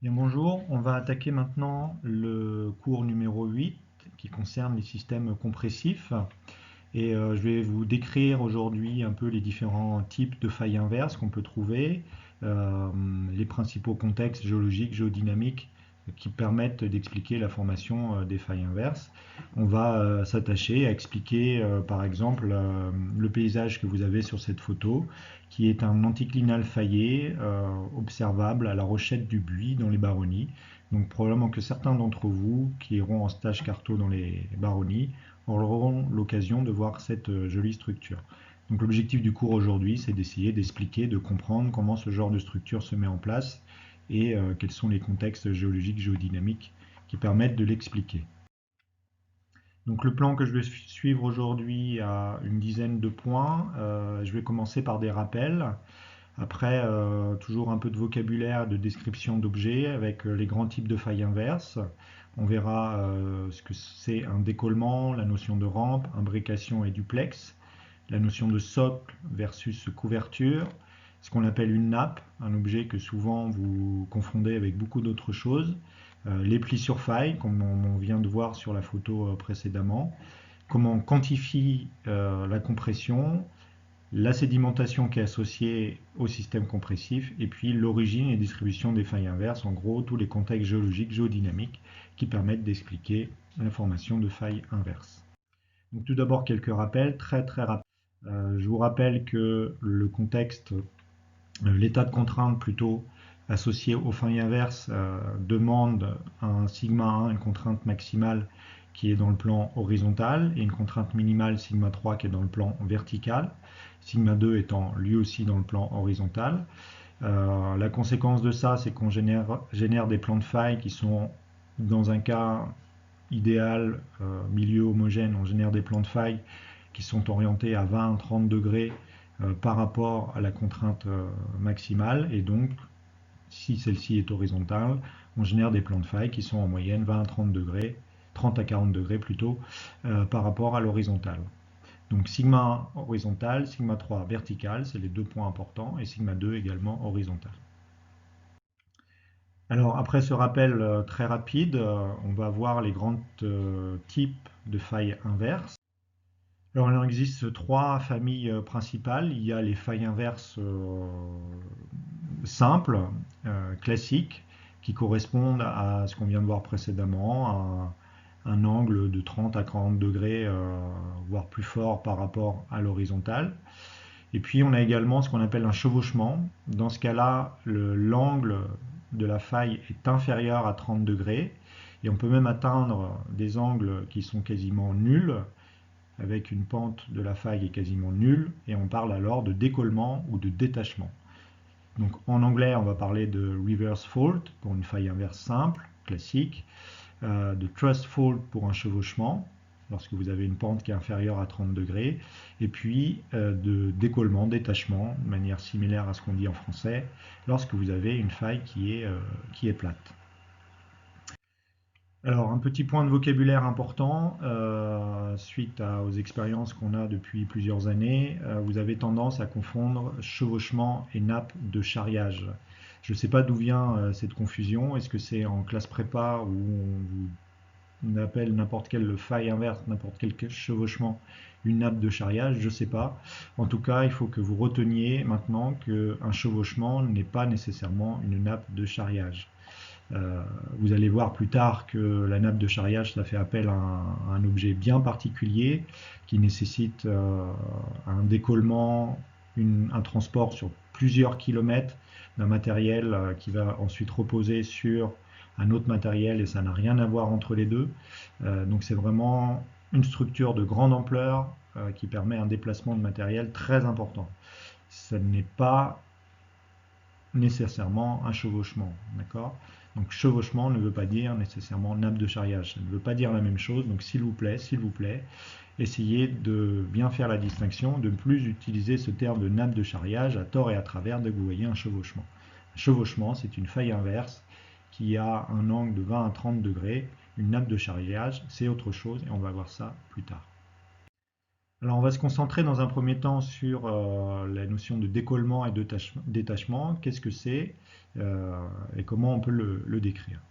Bien, bonjour, on va attaquer maintenant le cours numéro 8 qui concerne les systèmes compressifs et je vais vous décrire aujourd'hui un peu les différents types de failles inverses qu'on peut trouver, euh, les principaux contextes géologiques, géodynamiques qui permettent d'expliquer la formation des failles inverses. On va s'attacher à expliquer par exemple le paysage que vous avez sur cette photo qui est un anticlinal faillé observable à la Rochette du Buis dans les Baronnies. Donc probablement que certains d'entre vous qui iront en stage carto dans les Baronnies auront l'occasion de voir cette jolie structure. Donc l'objectif du cours aujourd'hui, c'est d'essayer d'expliquer, de comprendre comment ce genre de structure se met en place et quels sont les contextes géologiques, géodynamiques qui permettent de l'expliquer. Donc le plan que je vais suivre aujourd'hui a une dizaine de points. Je vais commencer par des rappels. Après, toujours un peu de vocabulaire, de description d'objets avec les grands types de failles inverses. On verra ce que c'est un décollement, la notion de rampe, imbrication et duplex, la notion de socle versus couverture, ce qu'on appelle une nappe, un objet que souvent vous confondez avec beaucoup d'autres choses, les plis sur faille, comme on vient de voir sur la photo précédemment, comment on quantifie la compression, la sédimentation qui est associée au système compressif, et puis l'origine et distribution des failles inverses, en gros tous les contextes géologiques, géodynamiques qui permettent d'expliquer la formation de failles inverses. Donc tout d'abord quelques rappels, très rapides. Je vous rappelle que le contexte, l'état de contrainte plutôt associé aux failles inverses demande un sigma 1, une contrainte maximale qui est dans le plan horizontal et une contrainte minimale sigma 3 qui est dans le plan vertical, sigma 2 étant lui aussi dans le plan horizontal. La conséquence de ça, c'est qu'on génère des plans de failles qui sont, dans un cas idéal, milieu homogène, on génère des plans de failles qui sont orientés à 20-30 degrés par rapport à la contrainte maximale. Et donc, si celle-ci est horizontale, on génère des plans de faille qui sont en moyenne 20 à 30 degrés, 30 à 40 degrés plutôt, par rapport à l'horizontale. Donc sigma horizontal, sigma 3 vertical, c'est les deux points importants, et sigma 2 également horizontal. Alors après ce rappel très rapide, on va voir les grands types de failles inverses. Alors il en existe trois familles principales. Il y a les failles inverses simples, classiques, qui correspondent à ce qu'on vient de voir précédemment, à un angle de 30 à 40 degrés, voire plus fort par rapport à l'horizontale. Et puis on a également ce qu'on appelle un chevauchement. Dans ce cas-là, l'angle de la faille est inférieur à 30 degrés et on peut même atteindre des angles qui sont quasiment nuls, avec une pente de la faille est quasiment nulle, et on parle alors de décollement ou de détachement. Donc en anglais, on va parler de reverse fault pour une faille inverse simple, classique, de thrust fault pour un chevauchement, lorsque vous avez une pente qui est inférieure à 30 degrés, et puis de décollement, détachement, de manière similaire à ce qu'on dit en français, lorsque vous avez une faille qui est plate. Alors, un petit point de vocabulaire important, suite aux expériences qu'on a depuis plusieurs années, vous avez tendance à confondre chevauchement et nappe de charriage. Je ne sais pas d'où vient cette confusion. Est-ce que c'est en classe prépa où on appelle n'importe quelle faille inverse, n'importe quel chevauchement, une nappe de charriage? Je ne sais pas. En tout cas, il faut que vous reteniez maintenant qu'un chevauchement n'est pas nécessairement une nappe de charriage. Vous allez voir plus tard que la nappe de charriage, ça fait appel à un objet bien particulier qui nécessite un décollement, un transport sur plusieurs kilomètres d'un matériel qui va ensuite reposer sur un autre matériel et ça n'a rien à voir entre les deux. Donc c'est vraiment une structure de grande ampleur qui permet un déplacement de matériel très important. Ce n'est pas nécessairement un chevauchement, d'accord? Donc chevauchement ne veut pas dire nécessairement nappe de charriage, ça ne veut pas dire la même chose, donc s'il vous plaît, essayez de bien faire la distinction, de ne plus utiliser ce terme de nappe de charriage à tort et à travers dès que vous voyez un chevauchement. Un chevauchement, c'est une faille inverse qui a un angle de 20 à 30 degrés, une nappe de charriage, c'est autre chose et on va voir ça plus tard. Alors on va se concentrer dans un premier temps sur la notion de décollement et de détachement. Qu'est-ce que c'est et comment on peut le décrire?